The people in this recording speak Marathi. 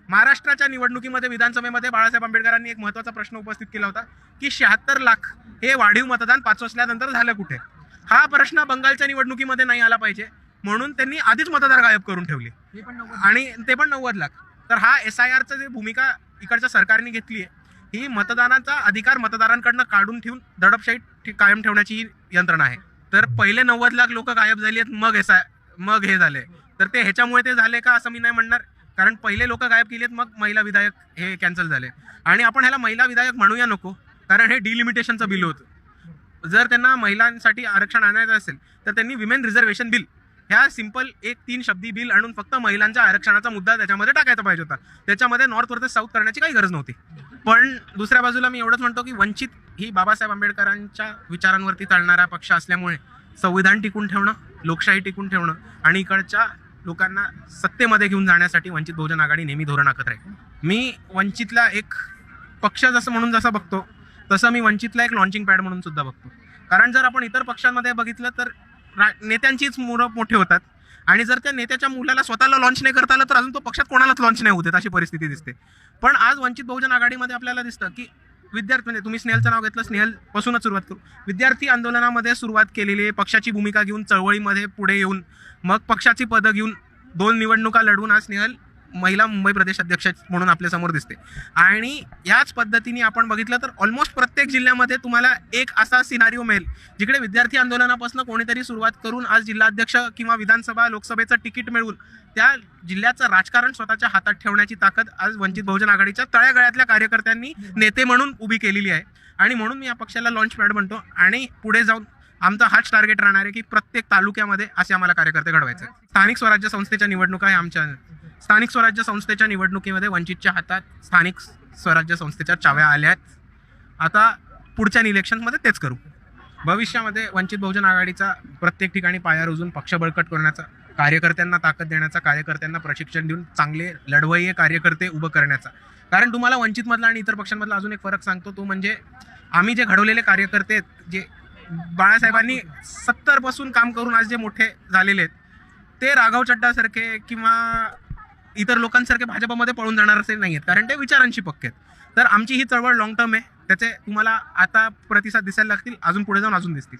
महाराष्ट्राच्या निवडणुकीमध्ये विधानसभेमध्ये बाळासाहेब आंबेडकरांनी एक महत्त्वाचा प्रश्न उपस्थित केला होता की 76 लाख हे वाढीव मतदान 5 वर्षानंतर झालं कुठे. हा प्रश्न बंगालच्या निवडणुकीमध्ये नाही आला पाहिजे म्हणून त्यांनी आधीच मतदार गायब करून ठेवले आणि ते पण 90 लाख. तर हा SIRचं जे भूमिका इकडच्या सरकारने घेतली आहे ही मतदानाचा अधिकार मतदारांकडनं काढून ठेवून दडपशाही कायम ठेवण्याची ही यंत्रणा आहे. तर पहिले 90 लाख लोक गायब झाली आहेत मग हे झाले. तर ते ह्याच्यामुळे ते झाले का असं मी नाही म्हणणार, कारण पहिले लोक गायब केलेत मग महिला विधायक हे कॅन्सल झाले. आणि आपण ह्याला महिला विधायक म्हणूया नको, कारण हे डिलिमिटेशनचं बिल होतं. जर त्यांना महिलांसाठी आरक्षण आणायचं असेल तर त्यांनी विमेन रिझर्वेशन बिल ह्या सिंपल 3 शब्दी बिल आणून फक्त महिलांच्या आरक्षणाचा मुद्दा त्याच्यामध्ये टाकायचा पाहिजे होता. त्याच्यामध्ये नॉर्थ वर्सेस साऊथ करण्याची काही गरज नव्हती. पण दुसऱ्या बाजूला मी एवढंच म्हणतो की वंचित ही बाबासाहेब आंबेडकरांच्या विचारांवरती चालणारा पक्ष असल्यामुळे संविधान टिकून ठेवणं, लोकशाही टिकून ठेवणं आणि इकडच्या लोकांना सत्तेमध्ये घेऊन जाण्यासाठी वंचित बहुजन आघाडी नेहमी धोरण आखत राहील. मी वंचितला एक पक्ष जसं बघतो तसं मी वंचितला एक लॉन्चिंग पॅड म्हणून सुद्धा बघतो. कारण जर आपण इतर पक्षांमध्ये बघितलं तर नेत्यांचीच मुलं मोठे होतात आणि जर त्या नेत्याच्या मुलाला स्वतःला लॉन्च नाही करता आलं तर अजून तो पक्षात कोणालाच लॉन्च नाही होते अशी परिस्थिती दिसते. पण आज वंचित बहुजन आघाडीमध्ये आपल्याला दिसतं की विद्यार्थी, म्हणजे तुम्ही स्नेहलचं नाव घेतलं, स्नेहलपासूनच सुरुवात करू. विद्यार्थी आंदोलनामध्ये सुरुवात केलेली, पक्षाची भूमिका घेऊन चळवळीमध्ये पुढे येऊन मग पक्षाची पदं घेऊन 2 निवडणुका लढवून आज स्नेहल महिला मुंबई प्रदेश अध्यक्ष म्हणून आपल्या समोर दिसते. आणि याच पद्धतीने आपण बघितलं तर ऑलमोस्ट प्रत्येक जिल्ह्यामध्ये तुम्हाला एक असा सिनारिओ मिळेल जिकडे विद्यार्थी आंदोलनापासून कोणीतरी सुरुवात करून आज जिल्हाध्यक्ष किंवा विधानसभा लोकसभेचं तिकीट मिळवून त्या जिल्ह्याचं राजकारण स्वतःच्या हातात ठेवण्याची ताकद आज वंचित बहुजन आघाडीच्या तळागाळातल्या कार्यकर्त्यांनी नेते म्हणून उभी केलेली आहे. आणि म्हणून मी या पक्षाला लॉन्च पॅड म्हणतो आणि पुढे जाऊन आमचा हाच टार्गेट राहणार आहे की प्रत्येक तालुक्यामध्ये असे आम्हाला कार्यकर्ते घडवायचे. स्थानिक स्वराज्य संस्थेच्या निवडणुका आहे आमच्या. स्थानिक स्वराज्य संस्थेच्या निवडणुकीमध्ये वंचितच्या हातात स्थानिक स्वराज्य संस्थेच्या चाव्या आल्या आहेत. आता पुढच्या इलेक्शनमध्ये तेच करू. भविष्यामध्ये वंचित बहुजन आघाडीचा प्रत्येक ठिकाणी पाया रुजून पक्ष बळकट करण्याचा, कार्यकर्त्यांना ताकद देण्याचा, कार्यकर्त्यांना प्रशिक्षण देऊन चांगले लढवय्ये कार्यकर्ते उभं करण्याचा. कारण तुम्हाला वंचितमधला आणि इतर पक्षांमधला अजून एक फरक सांगतो, तो म्हणजे आम्ही जे घडवलेले कार्यकर्ते आहेत, जे बाळासाहेबांनी 70 पासून काम करून आज जे मोठे झालेले आहेत, ते राघव चड्डासारखे किंवा इतर लोकांसारखे भाजपमध्ये पळून जाणार असे नाही आहेत, कारण ते विचारांशी पक्के आहेत. तर आमची ही चळवळ लॉंग टर्म आहे. त्याचे तुम्हाला आता प्रतिसाद दिसायला लागतील, अजून पुढे जाऊन अजून दिसतील.